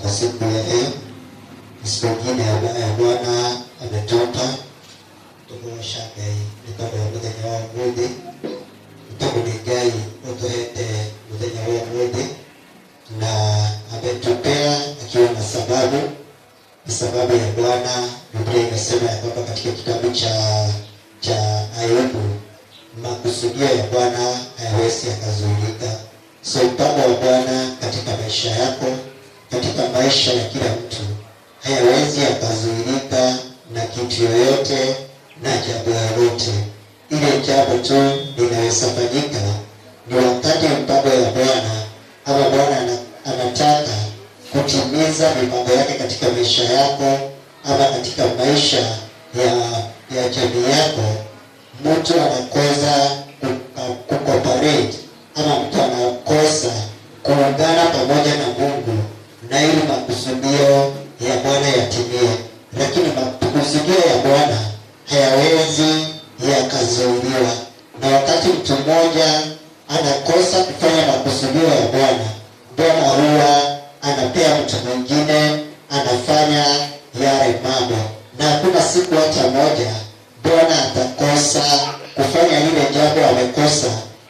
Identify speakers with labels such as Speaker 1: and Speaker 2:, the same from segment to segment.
Speaker 1: kwa siku ya leo. Siku nyingine ambayo Bwana ametupa tumushagai nitabo muthenya wa muthi tukuningai utuhete muthenya wa muthi na ametupea akiwa na sababu ya Bwana. Biblia inasema ya kwamba katika kitabu cha Ayubu, makusudio ya Bwana hayawezi yakazuilika. So mpango wa Bwana katika maisha yako, katika maisha ya kila mtu, hayawezi yakazuilika na kitu yoyote na jambo lolote. Ile jambo tu linaweza fanyika ni wakati mpango ya Bwana ama Bwana anataka kutimiza mipango yake katika maisha yako ama katika maisha ya jamii yako. Mtu anakosa kucooperate ama mtu anakosa kuungana pamoja na Mungu na ili makusudio ya Bwana yatimie. Lakini makusudio ya Bwana hayawezi yakazuiliwa. Na wakati mtu mmoja anakosa kufanya makusudio ya Bwana, Bwana huwa anapea mtu mwingine anafanya yale mambo. Na hakuna siku hata moja Bwana atakosa kufanya lile jambo amekosa,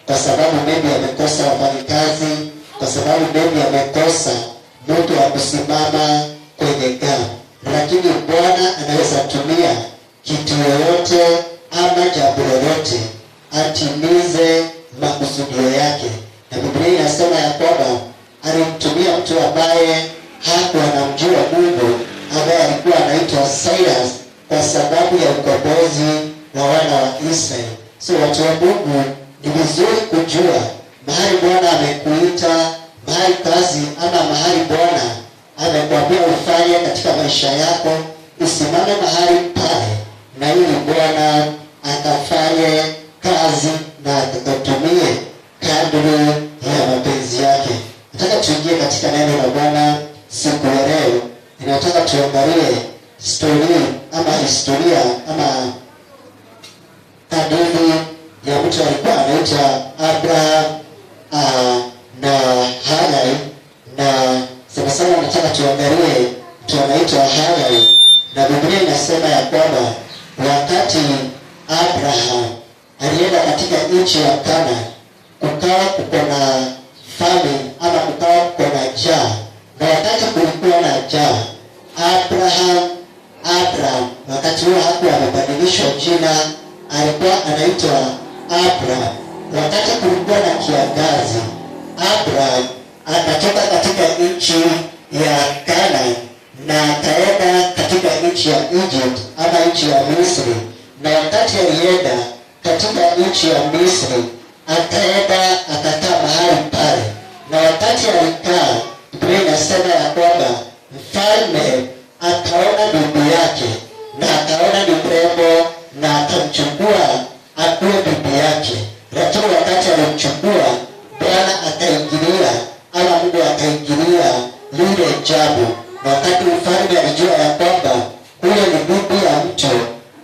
Speaker 1: kwa sababu maybe amekosa wafanyikazi, kwa sababu maybe amekosa mtu wa kusimama kwenye gari. Lakini Bwana anaweza tumia kitu yoyote ama jambo lolote atimize makusudio yake. Na Biblia inasema ya kwamba alimtumia mtu ambaye hakuwa anamjua Mungu, ambaye alikuwa anaitwa Cyrus, kwa sababu ya ukombozi wa wana wa Israeli. So watu wa Mungu, ni vizuri kujua mahali Bwana amekuita, mahali kazi ama mahali Bwana amekwambia ufanye katika maisha yako. Usimame mahali pale na ili Bwana akafanye kazi na akatumie kadri ya mapenzi yake. Nataka tuingie katika neno la Bwana siku ya leo. Ninataka tuangalie historia ama hadithi ya mtu alikuwa anaitwa Abraham na Hagai. Na sana nataka tuangalie mtu anaitwa Hagai. Na Biblia inasema ya kwamba wakati Abraham alienda katika nchi ya Kana, kukawa kuko na famine ama kukawa kuko na njaa. Na wakati kulikuwa na njaa, Abraham wakati huo hakuwa amebadilishwa jina, alikuwa anaitwa Abraham. Wakati kulikuwa na kiangazi, Abraham akatoka katika nchi ya Kana na akaenda katika nchi ya Egypt ama nchi ya Misri. Na wakati alienda katika nchi ya Misri, akaenda akakaa mahali pale. Na wakati alikaa, Biblia inasema ya kwamba mfalme akaona bibi yake na akaona ni mrembo na akamchukua akuwe bibi yake. Lakini wakati alimchukua, Bwana akaingilia ama Mungu akaingilia lile jambo. Na wakati mfalme alijua ya kwamba huyo ni bibi ya mtu,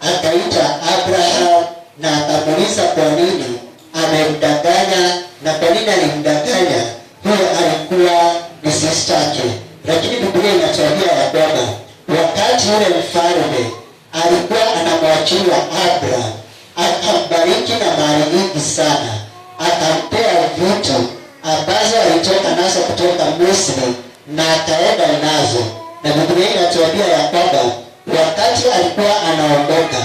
Speaker 1: akaita Abraham na akamuuliza kwa nini amemdanganya na kwa nini alimdanganya. Huyo alikuwa ni sister yake. Lakini Biblia inatuambia ya kwamba wakati yule mfalme alikuwa anamwachia Abraham, akambariki na mali nyingi sana, akampea vitu ambazo alitoka nazo kutoka Misri na akaenda nazo. Na Biblia inatuambia ya kwamba wakati alikuwa anaondoka,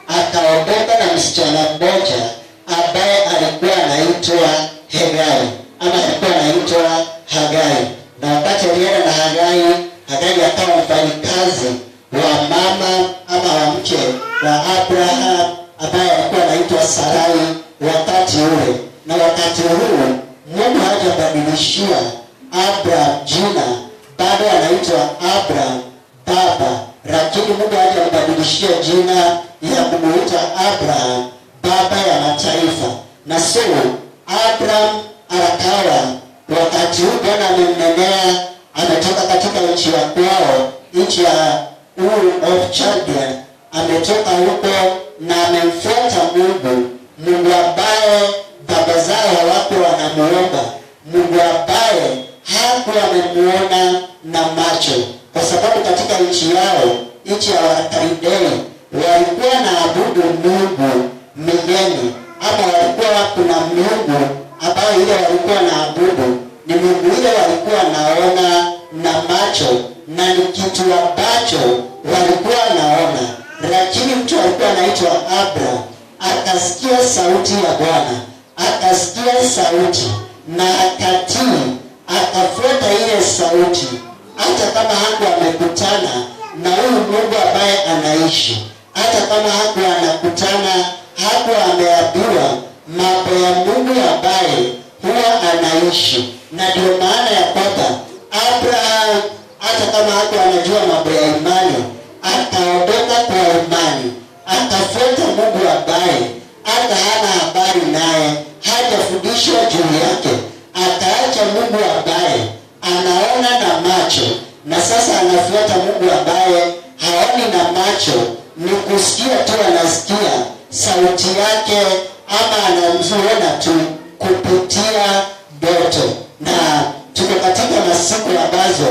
Speaker 1: akaondoka na msichana mmoja ambaye alikuwa anaitwa Hagai ama alikuwa anaitwa Hagai. Na wakati alienda na Hagai akawa mfanyikazi wa mama ama wa mke wa Abraham ambaye alikuwa anaitwa Sarai wakati ule. Na wakati huu Mungu hajabadilishia Abraham jina, bado anaitwa Abraham baba. Lakini Mungu hajabadilishia jina ya kumuita Abraham baba ya mataifa. Na so Abraham akawa wakati huu Bwana amemnenea, ametoka katika nchi ya kwao, nchi ya Ur of Chaldean. Ametoka huko na amemfuata Mungu ambaye baba zao hawakuwa wanamuomba, Mungu ambaye hakuwa amemuona na macho macho, kwa sababu katika nchi yao, nchi ya Wakaldei, walikuwa na abudu miungu migeni, ama walikuwa kuna miungu ambayo ile walikuwa na abudu ni miungu ile walikuwa naona na macho, na ni kitu ambacho walikuwa naona. Lakini mtu alikuwa anaitwa Abraham akasikia sauti ya Bwana, akasikia sauti na akatii, akafuata ile sauti, hata kama hakuwa amekutana na huyu Mungu ambaye anaishi, hata kama hakuwa anakutana, hakuwa ameambiwa mambo ya Mungu ambaye huwa anaishi. Na ndio maana ya kwamba Abraham hata kama hakuwa anajua mambo ya imani, akaondoka kwa imani, akafuata Mungu ambaye hata hana habari naye, hajafundishwa juu yake. Akaacha Mungu ambaye anaona na macho, na sasa anafuata Mungu ambaye haoni na macho, ni kusikia tu, anasikia sauti yake, ama anamzuona tu kupitia ndoto. Na tuko katika masiku ambazo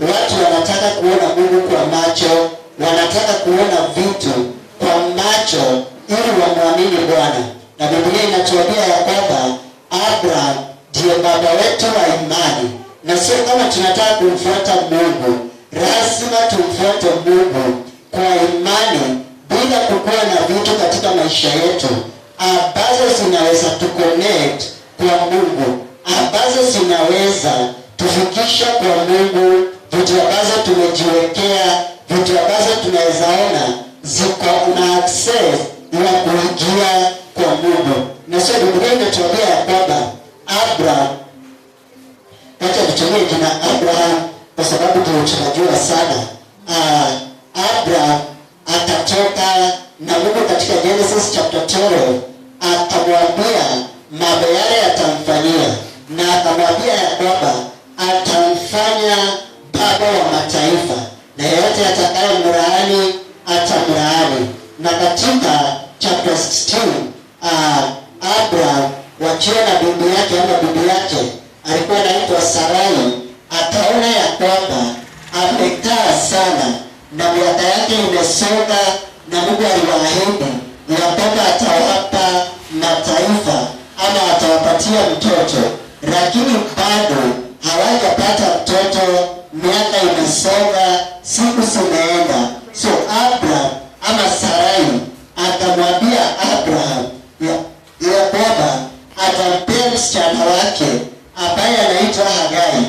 Speaker 1: watu wanataka kuona Mungu kwa macho, wanataka kuona vitu kwa macho ili wamwamini Bwana. Na Biblia inatuambia ya kwamba Abraham ndiye baba wetu wa imani, na sio kama tunataka kumfuata Mungu, lazima tumfuate Mungu kwa imani, bila kukuwa na vitu katika maisha yetu ambazo zinaweza tuconnect kwa Mungu, ambazo zinaweza tufikisha kwa Mungu, vitu ambazo tumejiwekea, vitu ambazo tunaweza ona ziko na access ya kuingia kwa Mungu. Na sio Biblia inatuambia ya kwamba Abraham, wacha tutumie jina Abraham kwa sababu tunajua sana. Abraham akatoka na Mungu katika Genesis chapter 12, akamwambia mambo yale atamfanyia, na akamwambia ya kwamba atamfanya baba wa mataifa, na yeyote atakayemlaani atamlaani. Na katika chapter 16, Abraham wakiwa na bibi yake, ama bibi yake alikuwa anaitwa Sarai, akaona ya kwamba amekaa sana na miaka yake imesonga, na Mungu aliwaahidi ya kwamba atawapa mataifa ama atawapatia mtoto, lakini bado hawajapata mtoto. Miaka imesonga, siku zimeenda. So Abraham ama Sarai akamwambia Abraham ya kwamba atampea msichana wake ambaye anaitwa Hagai,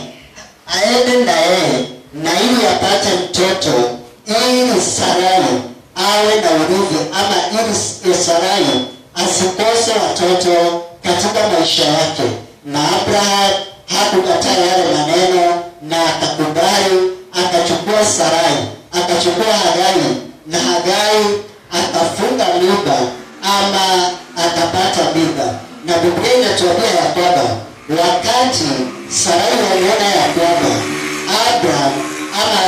Speaker 1: aende na yeye na ili apate mtoto, ili Sarai awe na urithi, ama ili Sarai asikose watoto katika maisha yake. Na Abraham hakukataa yale maneno, na akakubali, akachukua Sarai, akachukua Hagai, na Hagai akafunga mimba ama akapata mimba. Na Biblia inatuambia ya kwamba wakati Sarai aliona ya kwamba Abraham ama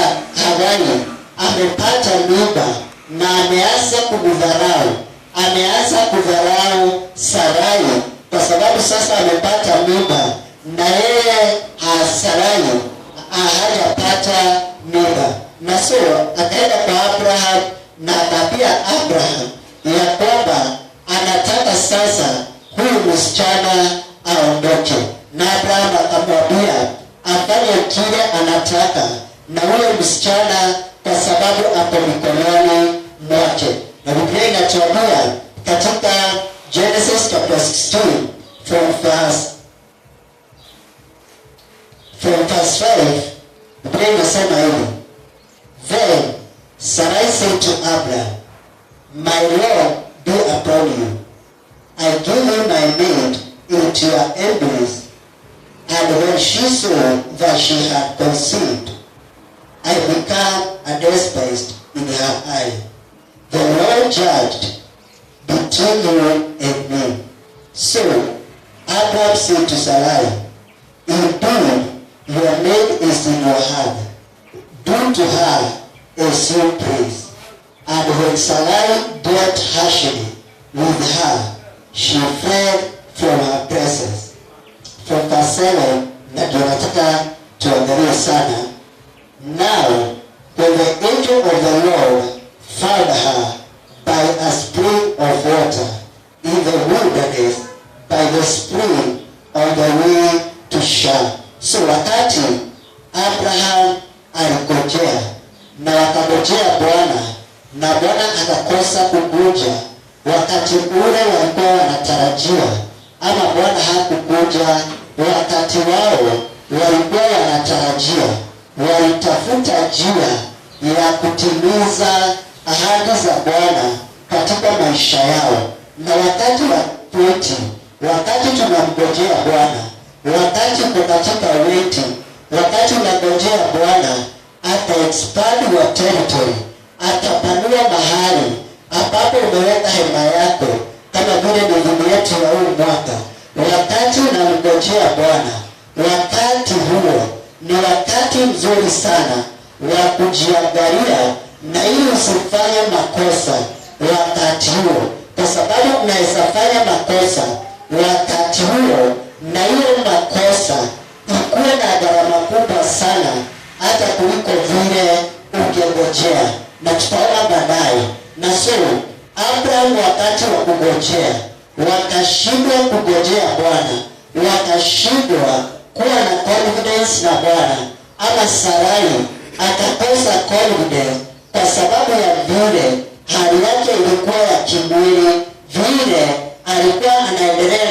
Speaker 1: Hagai amepata mimba na ameanza kumdharau, ameanza kudharau Sarai, kwa sababu sasa amepata mimba na yeye Sarai hajapata mimba. Na so akaenda kwa Abraham na akapia Abraham ya kwamba anataka sasa huyu msichana aondoke. Na Abraham akamwambia afanye kile anataka na huyo msichana, kwa sababu ako mikononi mwake. Na Biblia inatuambia katika Genesis chapter 16 from verse 5, Biblia inasema hivi: Then Sarai said to Abraham, My Lord be upon you. I give you my maid into your embrace. And when she saw that she had conceived, I became a despised in her eye. The Lord judged between you and me. So Abraham said to Sarai, Indeed, your maid is in your hand. Do to her as you please. And when Sarai dealt harshly with her, she fled from her presence. From verse 7, na ndio nataka tuangalie sana. Na wanamngojea Bwana na Bwana akakosa kukuja wakati ule walikuwa wanatarajia, ama Bwana hakukuja wakati wao walikuwa wanatarajia, walitafuta njia ya kutimiza ahadi za Bwana katika maisha yao. Na wakati wa weti, wakati tunamngojea Bwana, wakati uko katika weti, wakati unangojea Bwana ata-expand your territory, atapanua mahali ambapo umeweka hema yako, kama vile mizuni yetu ya huu mwaka. Wakati unamngojea Bwana, wakati huo ni wakati mzuri sana wa kujiangalia, na ili usifanye makosa wakati huo, kwa sababu unaweza fanya makosa wakati huo, na hiyo makosa ikuwe na gharama kubwa sana hata kuliko vile ungengojea, na tutaona baadaye. Na so Abraham wakati wa kungojea wakashindwa kungojea Bwana, wakashindwa kuwa na confidence na Bwana, ama Sarai akakosa confidence kwa sababu ya vile hali yake ilikuwa ya kimwili, vile alikuwa anaendelea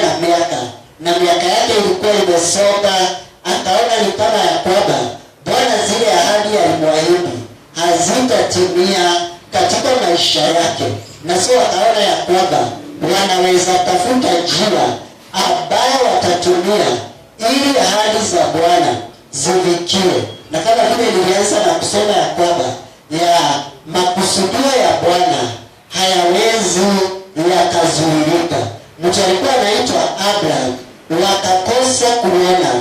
Speaker 1: na miaka yake ilikuwa imesonga. Akaona ni kama ya kwamba Bwana zile ahadi alimwahidi hazitatimia katika maisha yake, na sio akaona ya kwamba wanaweza tafuta njia ambayo watatumia ili ahadi za Bwana zifikiwe. Na kama vile nilianza na kusema ya kwamba ya makusudio ya Bwana hayawezi yakazuilika. Mtu alikuwa anaitwa Abraham, wakakosa kuona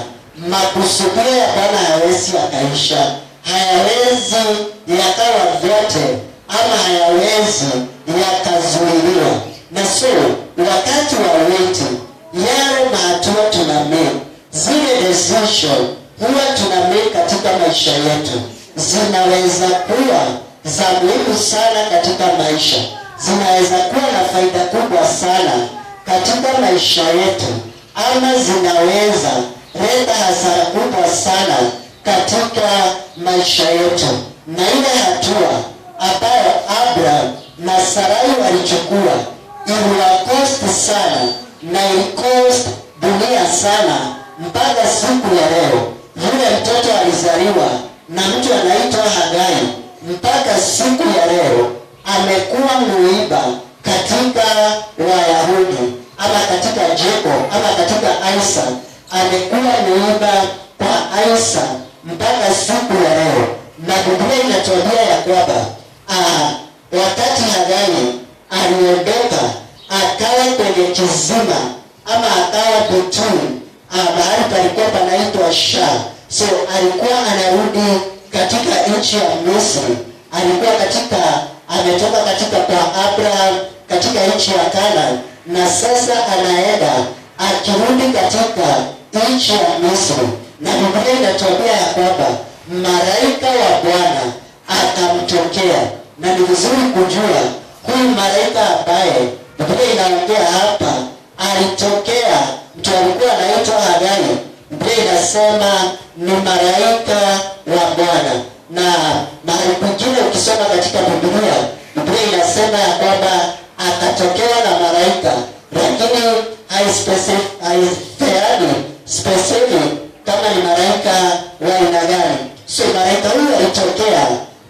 Speaker 1: makusudio ya Bwana hayawezi yakaisha, hayawezi yakawa vyote, ama hayawezi yakazuiliwa. Na so wakati wa waiting, yale mahatua tunamake, zile decision huwa tunamake katika maisha yetu, zinaweza kuwa za muhimu sana katika maisha, zinaweza kuwa na faida kubwa sana katika maisha yetu, ama zinaweza leta hasara kubwa sana katika maisha yetu. Na ile hatua ambayo Abraham na Sarai walichukua iliwakosti sana, na ilikosti dunia sana, mpaka siku ya leo yule mtoto alizaliwa na mtu anaitwa Hagai, mpaka siku ya leo amekuwa muiba katika Wayahudi, ama katika Jacob, ama katika Isaac, amekuwa muiba kwa Isaac mpaka siku ya leo. Na Biblia inatuambia ya kwamba wakati Hagai aliondoka akawa kwenye kizima, ama akawa betuni, mahali palikuwa panaitwa Sha. So alikuwa anarudi katika nchi ya Misri, alikuwa ametoka katika kwa Abraham katika nchi ya Canaan, na sasa anaenda akirudi katika nchi ya Misri. Na Biblia inatuambia ya kwamba malaika wa Bwana akamtokea, na ni vizuri kujua huyu malaika ambaye Biblia inaongea hapa alitokea, mtu alikuwa anaitwa Hagai. Biblia inasema ni malaika wa Bwana, na mahali kwingine ukisoma katika Biblia inasema ya kwamba akatokewa na malaika, lakini haipeani specific kama ni malaika wa aina gani. So malaika huyu alitokea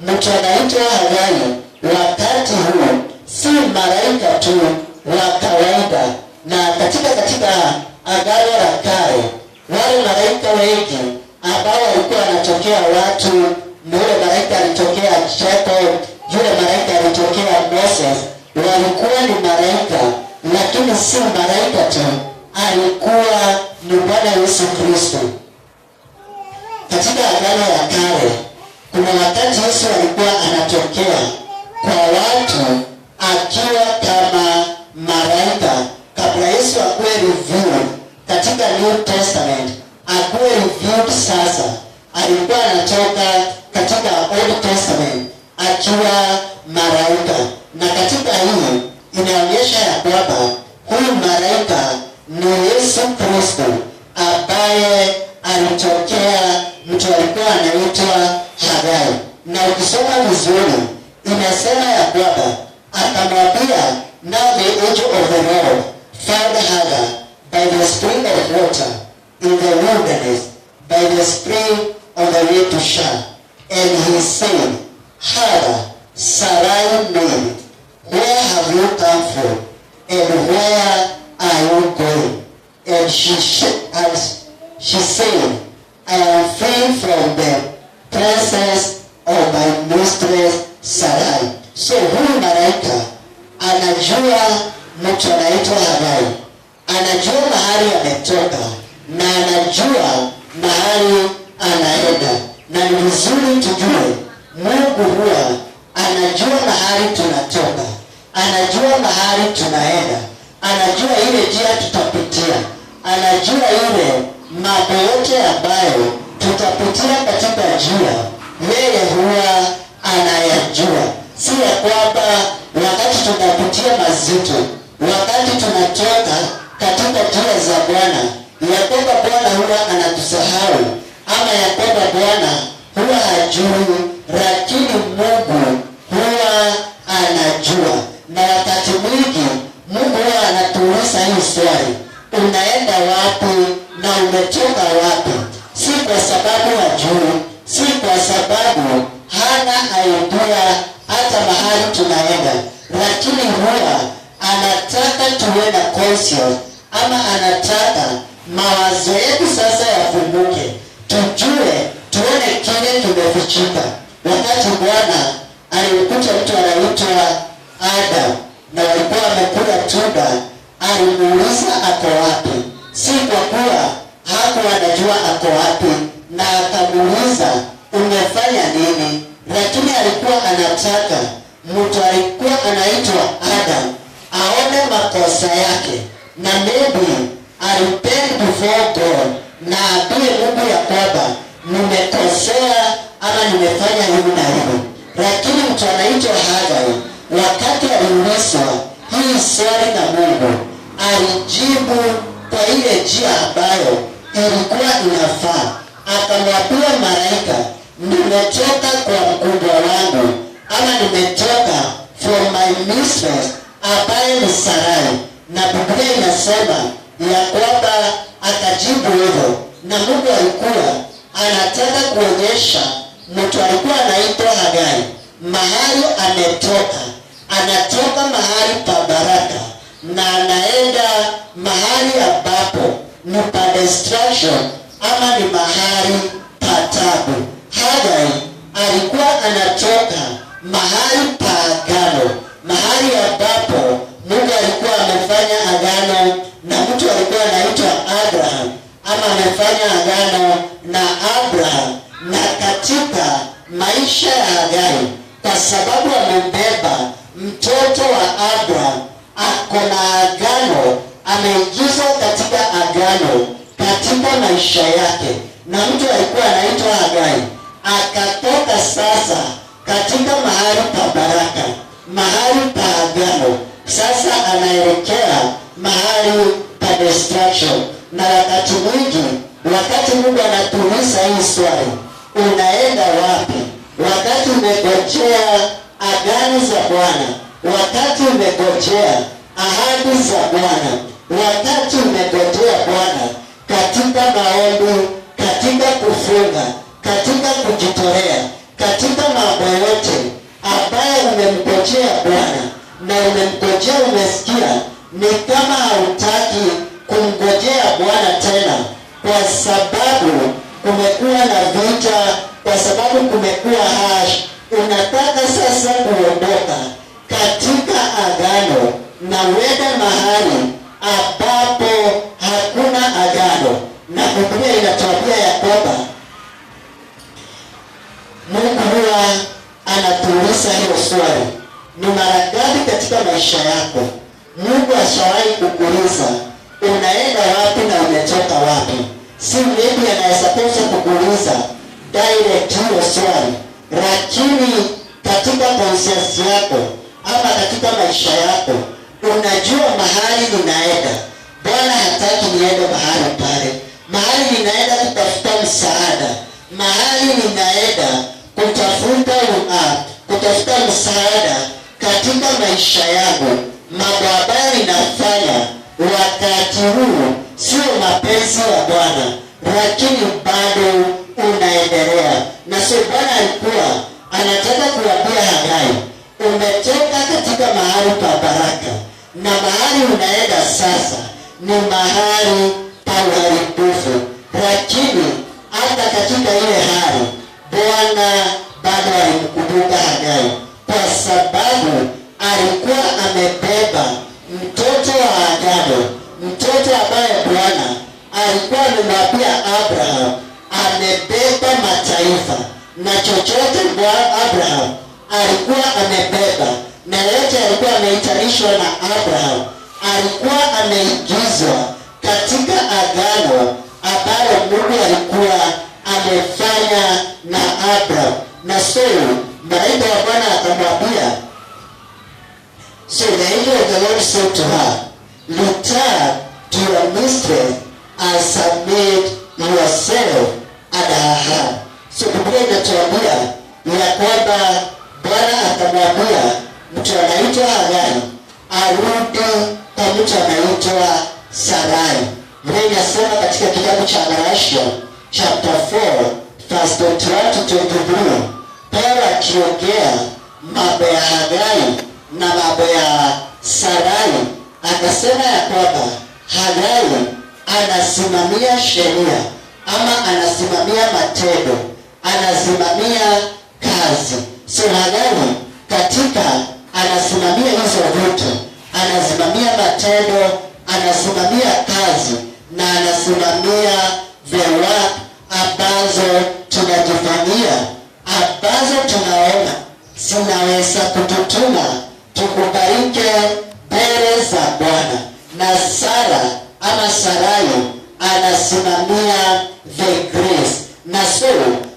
Speaker 1: mtu anaitwa Hagai. Wakati huu si malaika tu wa kawaida, na katika Agano la Kale wale malaika wengi ambao walikuwa wanatokea watu, yule malaika alitokea Jacob, yule malaika alitokea Moses, walikuwa ni malaika, lakini si malaika tu, alikuwa ni Bwana Yesu Kristo. Katika Agano la Kale kuna wakati Yesu alikuwa anatokea kwa watu akiwa kama malaika, kabla Yesu akuwe revealed katika New Testament, akuwe revealed sasa. Alikuwa anatoka katika Old Testament akiwa malaika, na katika hii inaonyesha ya kwamba huyu malaika ni Yesu Kristo ambaye alitokea mtu alikuwa anaitwa Hagai. na ukisoma vizuri inasema ya kwamba akamwambia, now the angel of the Lord found Hagar by the spring of water in the wilderness, by the spring on the way to Shur. And he said, Hagar, Sarai maid, where have you come from, and where are you going? And she said, I am free from the presence of my mistress Sarai. So huyu malaika anajua mtu anaitwa Hagai, anajua mahali ametoka na anajua mahali anaenda. Na ni vizuri tujue Mungu huwa anajua mahali tunatoka, anajua mahali tunaenda, anajua ile njia tutapitia, anajua ile mambo yote ambayo tutapitia katika njia, yeye huwa anayajua. Si ya kwamba wakati tunapitia mazito, wakati tunatoka katika njia za Bwana, ya kwamba Bwana huwa anatusahau, ama ya kwamba Bwana huwa hajui, lakini Mungu huwa anajua. Na wakati mwingi Mungu huwa anatuuliza hii swali, unaenda wapi na umetoka wapi? Si kwa sababu hajui, si kwa sababu hana idea hata mahali tunaenda, lakini huwa anataka tuwe na conscious, ama anataka mawazo yetu sasa yafunguke, tujue, tuone kile tumefichika. Wakati Bwana alimkuta mtu anaitwa Adam na walikuwa wamekula tunda, alimuuliza ako wapi? Si kwa kuwa hakuwa anajua ako wapi, na akamuuliza umefanya nini, lakini alikuwa anataka mtu alikuwa anaitwa Adam aone makosa yake, na maybe alipend before God na ambie Mungu ya kwamba nimekosea ama nimefanya hivi na hivi. Lakini mtu anaitwa Hagai, wakati aliulizwa hii swali na Mungu, alijibu kwa ile njia ambayo ilikuwa inafaa. Akamwambia malaika, nimetoka kwa mkubwa wangu, ama nimetoka from my mistress ambaye ni Sarai. Na Biblia inasema ya kwamba akajibu hivyo, na Mungu alikuwa anataka kuonyesha mtu alikuwa anaitwa Hagai mahali ametoka, anatoka mahali pa baraka na anaenda mahali ambapo ni pa destruction, ama ni mahali pa taabu. Hagai alikuwa anatoka mahali pa agano, mahali ambapo Mungu alikuwa amefanya agano na mtu alikuwa anaitwa Abraham, ama amefanya agano na Abraham. Na katika maisha ya Hagai, kwa sababu amembeba mtoto wa Abraham, ako na agano, ameingizwa katika agano katika maisha yake, na mtu alikuwa anaitwa Hagai akatoka sasa katika mahali pa baraka, mahali pa agano, sasa anaelekea mahali pa destruction. Na wakati mwingi, wakati Mungu anatuuliza hii swali, unaenda wapi? Wakati umegojea agano za Bwana, wakati umegojea ahadi za Bwana, wakati umegojea Bwana katika maombi, katika kufunga, katika kujitolea, katika mambo yote ambayo umemgojea Bwana na umemgojea, umesikia ni kama hautaki kumgojea Bwana tena, kwa sababu kumekuwa na vita, kwa sababu kumekuwa hash, unataka sasa kuondoka katika agano na uende mahali ambapo hakuna agano. Na Biblia inatuambia ya kwamba Mungu huwa anatuuliza hiyo swali, ni mara ngapi katika maisha yako Mungu ashawahi kukuuliza unaenda wapi na umetoka wapi? Si maybe anaweza kosa kukuuliza direct hiyo swali, lakini katika conscience yako ama katika maisha yako unajua mahali ninaenda, Bwana hataki niende mahali pale, mahali ninaenda kutafuta msaada, mahali ninaenda kutafuta kutafuta msaada katika maisha yangu, mambo ambayo ninafanya wakati huu sio mapenzi ya Bwana, lakini bado unaendelea. Na sio Bwana alikuwa anataka kuambia Hagai, umetoka katika mahali pa baraka na mahali unaenda sasa ni mahali pa uharibifu. Lakini hata katika ile hali Bwana bado alimkumbuka Hagai, kwa sababu alikuwa amebeba mtoto wa agano, mtoto ambaye Bwana alikuwa amemwambia Abraham amebeba mataifa, na chochote Abraham alikuwa amebeba na yote alikuwa ameitanishwa na Abraham, alikuwa ameingizwa katika agano ambalo Mungu alikuwa amefanya na Abraham. Na so malaika wa Bwana akamwambia, so the angel of the Lord said to her, return to your mistress and submit yourself at her hand. So Biblia inatuambia ya kwamba Bwana akamwambia mtu anaitwa Hagai arudi kwa mtu anaitwa Sarai. Biblia inasema katika kitabu cha Galatians chapter 4 verse 21 to 23, Paulo akiongea mambo ya Hagai na mambo ya Sarai akasema ya kwamba Hagai anasimamia sheria ama anasimamia matendo, anasimamia kazi. So Hagai katika anasimamia hizo vitu, anasimamia matendo, anasimamia kazi na anasimamia the work ambazo tunajifanyia, ambazo tunaona zinaweza kututuma tukubalike mbele za Bwana. Na Sara ama Sarai anasimamia the grace. Na so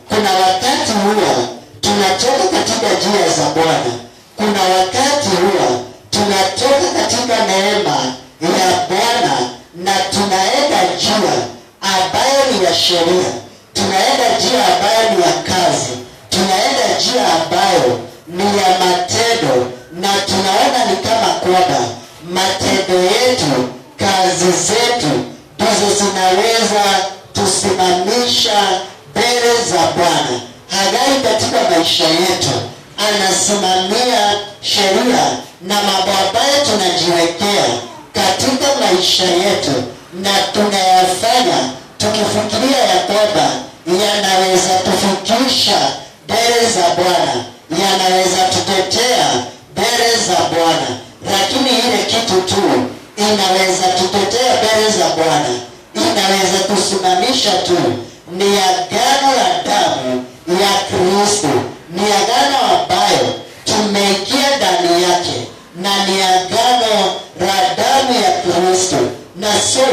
Speaker 1: kuna wakati huwa tunatoka katika njia za Bwana, kuna wakati huwa tunatoka katika neema ya Bwana na tunaenda njia ambayo ni ya sheria, tunaenda njia ambayo ni ya kazi, tunaenda njia ambayo ni ya matendo, na tunaona ni kama kwamba matendo yetu, kazi zetu ndizo zinaweza tusimamisha mbele za Bwana. Hagai katika maisha yetu anasimamia sheria na mambo ambayo tunajiwekea katika maisha yetu na tunayafanya tukifikiria ya kwamba yanaweza tufikisha mbele za Bwana, yanaweza tutetea mbele za Bwana. Lakini ile kitu tu inaweza tutetea mbele za Bwana, inaweza kusimamisha tu ni agano la damu ya Kristo, ni agano ambayo tumeingia ndani yake, na ni agano la damu ya Kristo. Na so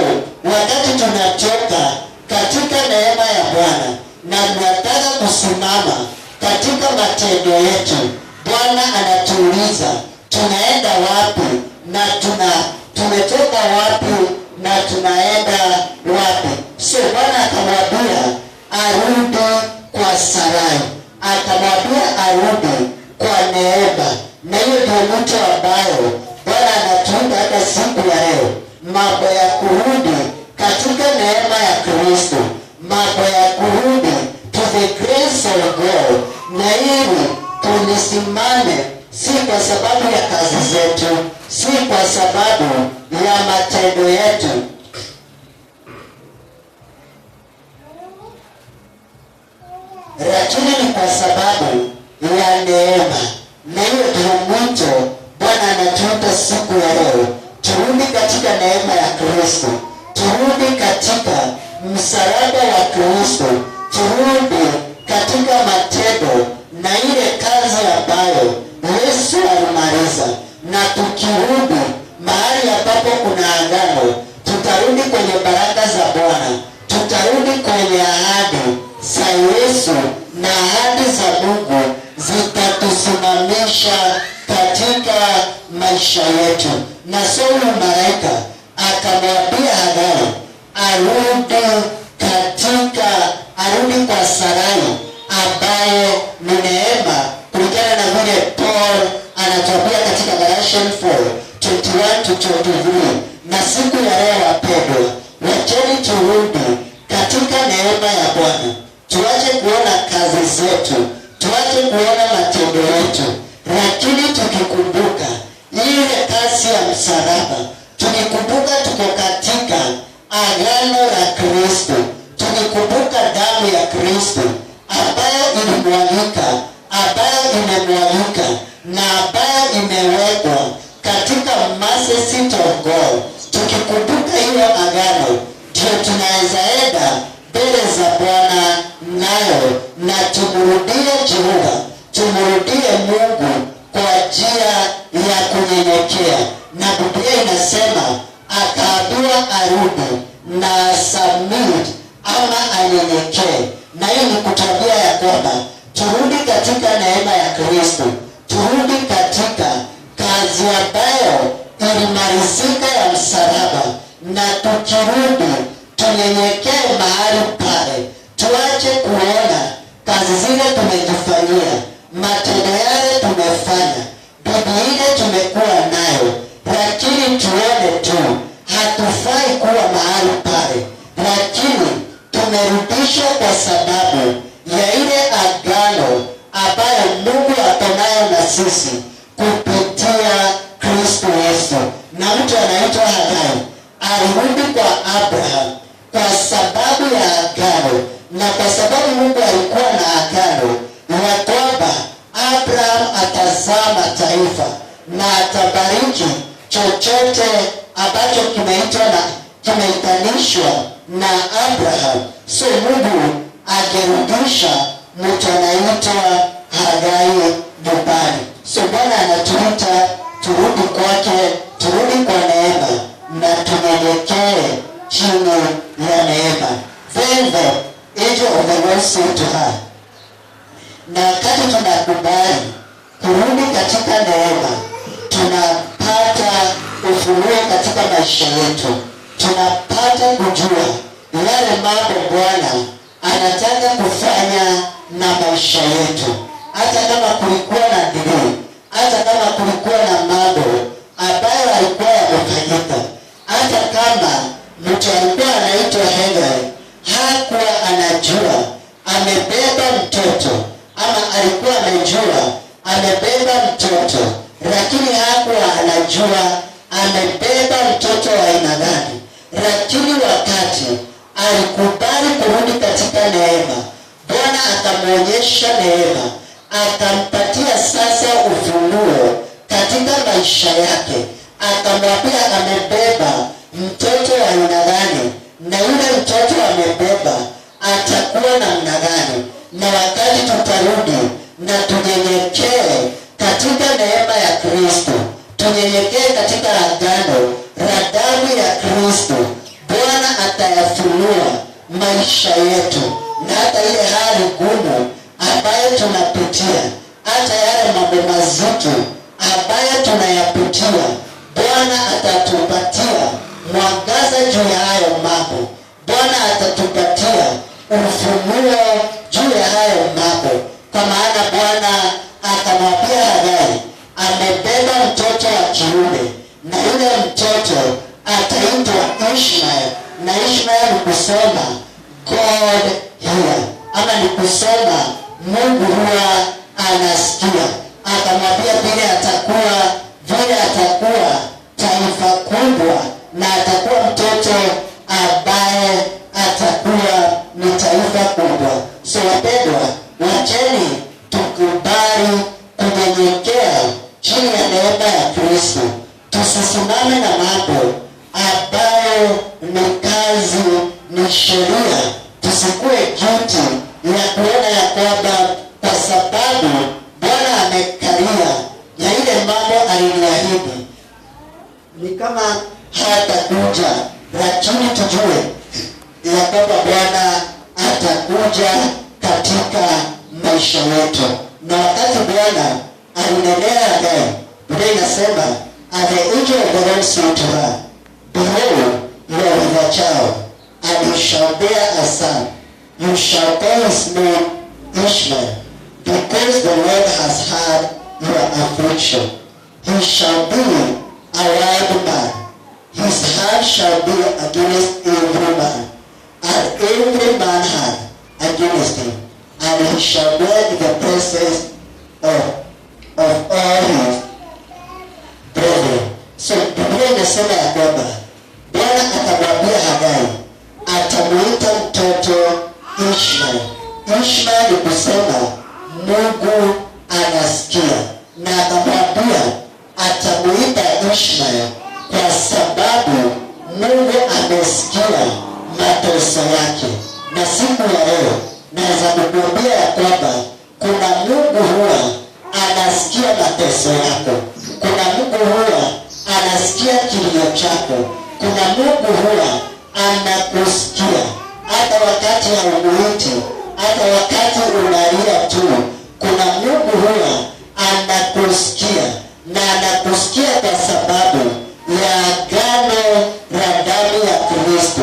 Speaker 1: wakati tunatoka katika neema ya Bwana na tunataka kusimama katika matendo yetu, Bwana anatuuliza tunaenda wapi na tumetoka wapi na tunaenda wapi. So Bwana akamwambia arudi kwa Sarai, akamwambia arudi kwa neema. Na hiyo ndio mtu ambayo Bwana anatuunda hata siku ya leo, mambo ya kurudi katika neema ya Kristo, mambo ya kurudi to the grace of God, na ili tulisimame si kwa sababu ya kazi zetu, si kwa sababu ya matendo yetu, lakini ni kwa sababu ya neema. Na hiyo ndio mwito Bwana anatuita siku ya leo, turudi katika neema ya Kristo, turudi katika msalaba wa Kristo, turudi katika matendo na ile kazi ambayo Yesu alimaliza. Na tukirudi mahali ambapo kuna agano, tutarudi kwenye baraka za Bwana, tutarudi kwenye ahadi za Yesu, na ahadi za Mungu zitatusimamisha katika maisha yetu. Na so malaika akamwambia Hagai arudi kwa Sarai ambaye ni neema kulingana na vile Revelation 4:21-23. Na siku ya leo wapendwa, wacheni turudi katika neema ya Bwana. Tuache kuona kazi zetu, tuache kuona matendo yetu, lakini tukikumbuka ile kazi ya msalaba, tukikumbuka tuko katika agano la Kristo, tukikumbuka damu ya Kristo ambayo ilimwagika, ambayo imemwagika na ambayo imewekwa katika mercy seat of God, tukikumbuka hiyo agano, ndio tunaweza enda mbele za Bwana nayo na tumrudie Jehova, tumrudie Mungu kwa njia ya kunyenyekea. Na Biblia inasema akaambiwa arudi na submit ama anyenyekee. Na hiyo ni kutuambia ya kwamba turudi katika neema ya Kristo, turudi katika kazi ambayo ilimalizika ya msalaba, na tukirudi tunyenyekee mahali pale. Tuache kuona kazi zile tumejifanyia, matendo yale tumefanya, bidii ile tumekuwa nayo, lakini tuone tu hatufai kuwa mahali pale, lakini tumerudishwa kwa sababu ya ile agano ambayo Mungu akonayo na sisi kupitia Kristo Yesu. Na mtu anaitwa Hagai alirudi kwa Abraham kwa sababu ya agano, na kwa sababu Mungu alikuwa na agano ya kwamba Abraham atazaa mataifa na atabariki chochote ambacho kimeitwa na kimeitanishwa na Abraham. So Mungu agerudisha mtu anaitwa Hagai nyumbani. So Bwana anatuita turudi kwake, turudi kwa neema na tunyenyekee chini ya neema. Then the angel of the Lord said to her, na wakati tunakubali kurudi katika neema, tunapata ufunuo katika maisha yetu, tunapata kujua yale mambo Bwana anataka kufanya na maisha yetu. Hata kama kulikuwa na delay, hata kama kulikuwa na mambo ambayo alikuwa yamefanyika, hata kama mtu alikuwa anaitwa Hagai hakuwa anajua amebeba mtoto, ama alikuwa anajua amebeba mtoto, lakini hakuwa anajua amebeba mtoto wa aina gani. Lakini wakati alikubali kurudi katika neema, Bwana akamwonyesha neema, akampatia sasa ufunuo katika maisha yake, akamwambia amebeba mtoto wa aina gani, na yule mtoto amebeba atakuwa namna gani. Na wakati tutarudi na tunyenyekee katika neema ya Kristo, tunyenyekee katika agano la damu ya Kristo, Bwana atayafunua maisha yetu, na hata ile hali ngumu ambayo tunapitia, hata yale mambo mazito ambayo tunayapitia, Bwana atatupatia mwangaza juu ya hayo mambo. Bwana atatupatia ufunuo juu ya hayo mambo, kwa maana Bwana akamwambia Hagai amebeba mtoto wa kiume, na yule mtoto ataitwa Ishmael. Na Ishmael ni kusoma God here, ama ni kusoma Mungu huwa anasikia. Akamwambia vile atakuwa taifa kubwa, na atakuwa mtoto ambaye atakuwa ni taifa kubwa. So wapendwa, wacheni tukubali kunyenyekea chini ya neema ya Kristo. Tusisimame na mambo ambayo ni kazi, ni sheria. Tusikue guilty ya kuona ya kwamba kwa sababu Bwana amekaria ya ile mambo aliniahidi ni kama hatakuja, lakini tujue ya kwamba Bwana atakuja katika maisha yetu. Na wakati Bwana alinenea Hagai, Biblia inasema, and the angel of the Lord said to her, behold, you are with a child, and you shall bear a son. You shall call his name Ishmael, because the Lord has heard your affliction. he shall be a wild man. His hand shall be against every man, and every man hand against him, and he shall dwell in the presence of all his brethren. So Biblia inasema ya kwamba Bwana akamwambia Hagai atamuita mtoto Ishmael. Ishmael ni kusema Mungu anasikia, na akamwambia atamuita Ishmael kwa sababu Mungu amesikia mateso yake. Na siku ya leo naweza kukuambia ya kwamba kuna Mungu huwa anasikia mateso yako. Kuna Mungu huwa anasikia kilio chako. Kuna Mungu huwa anakusikia hata wakati haumuiti, hata wakati unalia tu. Kuna Mungu huwa anakusikia, na anakusikia kwa sababu ya agano la damu ya Kristo.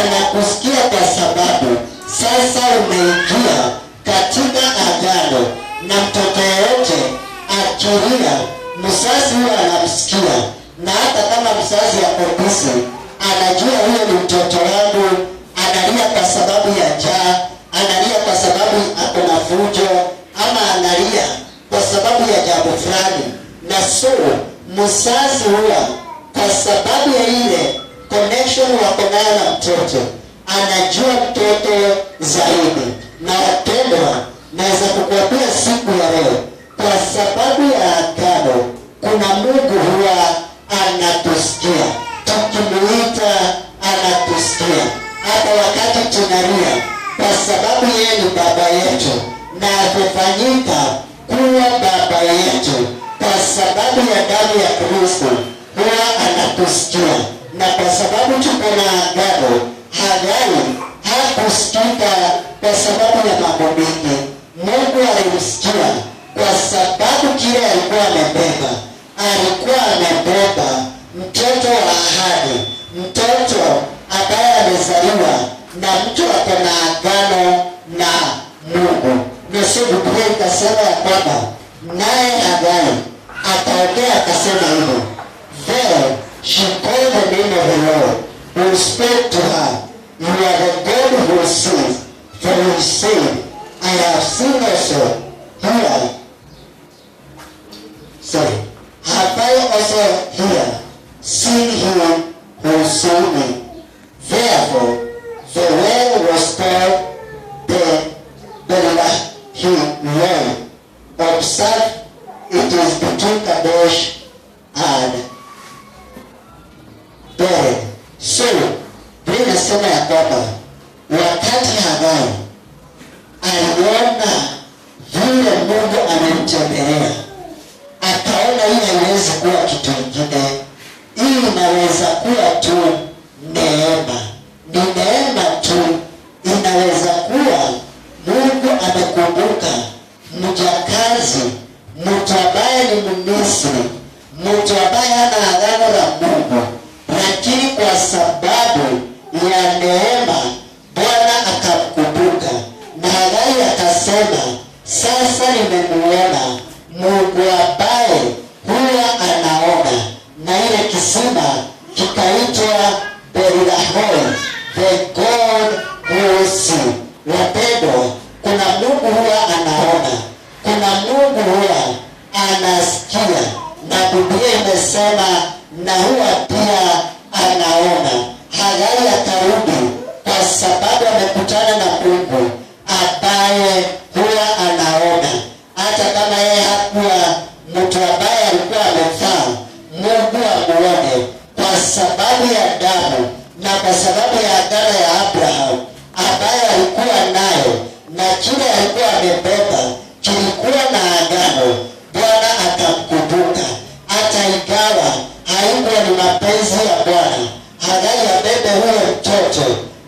Speaker 1: Anakusikia kwa sababu sasa umeingia katika agano, na mtoto yote akilia mzazi huwa anamsikia, na hata kama mzazi ako busy anajua huyo ni mtoto wangu, analia kwa sababu ya njaa, analia kwa sababu ako na fujo, ama analia kwa sababu ya jambo fulani. Na so mzazi huwa kwa sababu ya ile connection wako nayo na mtoto anajua mtoto zaidi. Na wapendwa, naweza kukuambia siku ya leo, kwa sababu ya agano, kuna Mungu huwa anatusikia. Tukimuita anatusikia hata wakati tunalia, kwa sababu yeye ni baba yetu na amefanyika kuwa baba yetu kwa sababu ya damu ya Kristo. Huwa anatusikia, na kwa sababu tuko na agano, Hagai hakusikika kwa sababu ya mambo mengi. Mungu alimsikia kwa sababu kile alikuwa amebeba. Alikuwa amebeba mtoto wa ahadi, mtoto ambaye amezaliwa na mtu ako na agano na Mungu. Na sio Biblia ikasema ya kwamba naye Hagai akaongea akasema hivyo, there she called the name of the Lord who spoke to her, you are the God who sees. For he said, I have seen also here. Have I also here seen him who saw me? Therefore, the well was called the Berlahim. Observe, it is between Kadesh and Beren. So, Biblia inasema ya kwamba wakati Hagai aliona vile Mungu amemtembelea, akaona hii haiwezi kuwa kitu kingine, hii inaweza kuwa tu neema. Ni neema tu, inaweza kuwa Mungu amekumbuka mjakazi, mtu ambaye ni Mmisri, mtu ambaye hana agano la Mungu, lakini kwa sababu ya neema Bwana akamkumbuka. Na Hagai akasema, sasa nimemuona Mungu ambaye huwa anaona. Na ile kisima kikaitwa Berlahim, the God who sees. Wapendwa, kuna Mungu huwa anaona, kuna Mungu huwa anasikia, na Biblia imesema na huwa pia anaona. Hagai atarudi kwa sababu amekutana na Mungu ambaye huwa anaona. Hata kama yeye hakuwa mtu ambaye alikuwa amefaa Mungu amuone, kwa sababu ya damu na kwa sababu ya agano ya Abraham ambaye alikuwa nayo, na kile alikuwa amebeba kilikuwa na agano. Bwana akamkumbuka, hata ingawa haikuwa ni mapenzi ya Bwana Hagai abebe huyo mtoto,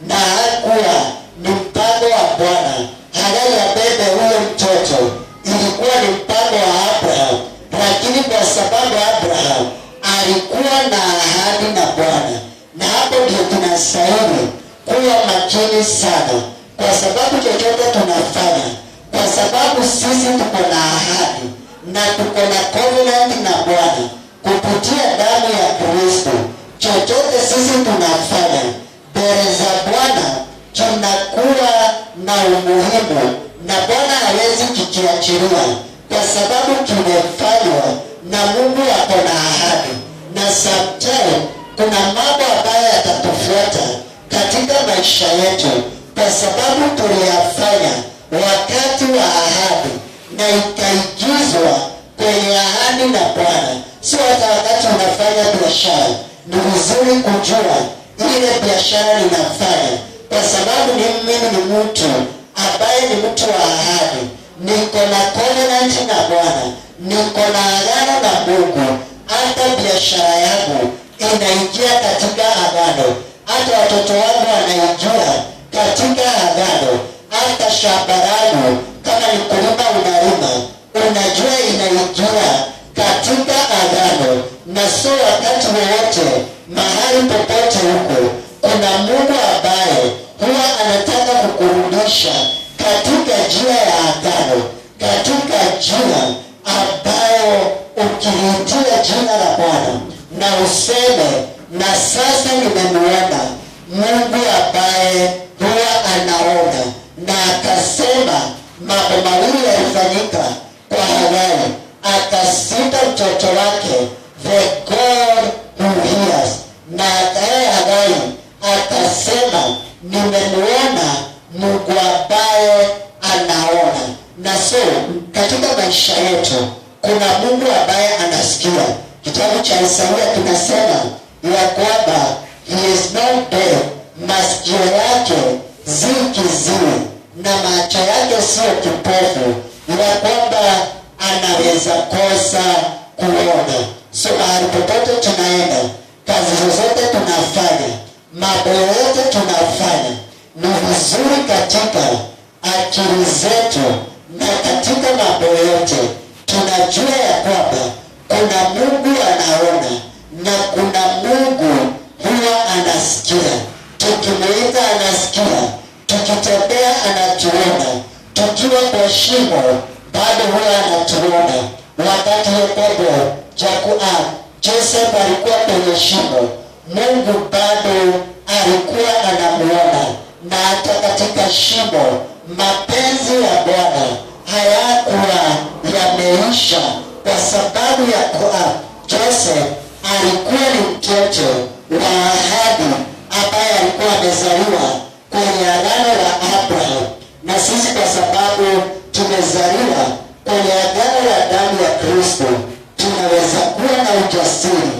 Speaker 1: na hakuwa ni mpango wa Bwana Hagai abebe huyo mtoto, ilikuwa ni mpango wa Abraham. Lakini kwa sababu Abraham alikuwa na ahadi na Bwana, na hapo ndio tunastahili kuwa makini sana, kwa sababu chochote tunafanya, kwa sababu sisi tuko na ahadi na tuko na covenant na Bwana. Mungu, na Bwana hawezi kukiachilia kwa sababu kimefanywa na Mungu. Ako na ahadi, na sometimes kuna mambo ambayo yatatufuata katika maisha yetu kwa sababu tuliyafanya wakati wa ahadi na ikaigizwa kwenye ahadi na Bwana. Sio hata wakati unafanya biashara ni vizuri kujua ile biashara ninafanya, kwa sababu mimi ni mtu ambaye ni mtu wa ahadi. Niko na covenant na Bwana, niko na agano na Mungu. Hata biashara yangu inaingia katika agano, hata watoto wangu wanaingia katika agano, hata shamba langu kama ni kulima unalima, unajua inaingia katika agano. Na so wakati wowote mahali popote huko kuna Mungu ambaye huwa anataka kukurudisha katika njia ya agano, katika njia ambayo ukiliitia jina la Bwana na useme, na sasa nimemuona Mungu ambaye huwa anaona, na akasema mambo mawili yalifanyika kwa Hagai, akasita mtoto wake, the God who hears, na Hagai akasema nimemuona Mungu ambaye anaona. Na so katika maisha yetu kuna Mungu ambaye anasikia. Kitabu cha Isaia kinasema ya kwamba he is not deaf, masikio yake si kiziwi na macho yake sio kipofu, ya kwamba anaweza kosa kuona. So mahali popote tunaenda, kazi zozote tunafanya, mambo yote tunafanya, ni vizuri katika akili zetu na katika mambo yote tunajua ya kwamba kuna Mungu anaona na kuna Mungu huwa anasikia. Tukimuita anasikia, tukitembea anatuona, tukiwa kwa shimo bado huwa anatuona. Wakati Yakobo, Joseph alikuwa kwenye shimo, Mungu bado alikuwa anamuona. Na hata katika shimo mapenzi ya Bwana hayakuwa yameisha, kwa sababu ya Joseph alikuwa ni mtoto wa ahadi ambaye alikuwa amezaliwa kwenye agano la Abraham. Na sisi kwa sababu tumezaliwa kwenye agano la damu ya Kristo, tunaweza kuwa na ujasiri.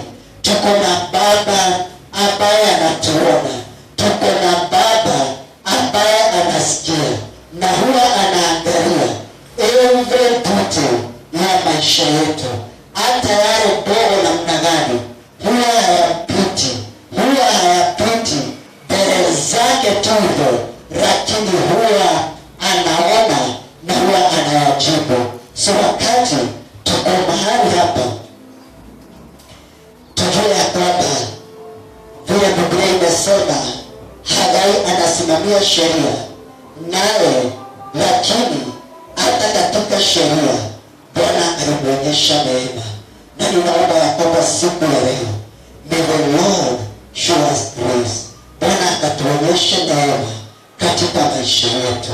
Speaker 1: Tuko na Baba ambaye anatuona, tuko na Baba ambaye anasikia, na huwa anaangalia every detail ya maisha yetu. Hata yale dogo namna gani huwa hayapiti mbele zake tu hivyo, lakini huwa anaona na huwa anayajibu. So wakati tuko mahali hapa, tujue ya kwamba vile Biblia imesema Hagai anasimamia sheria naye, lakini hata katika sheria Bwana alimuonyesha neema. Na ninaomba ya kwamba siku ya leo, may the Lord show us grace. Bwana akatuonyeshe neema katika maisha yetu.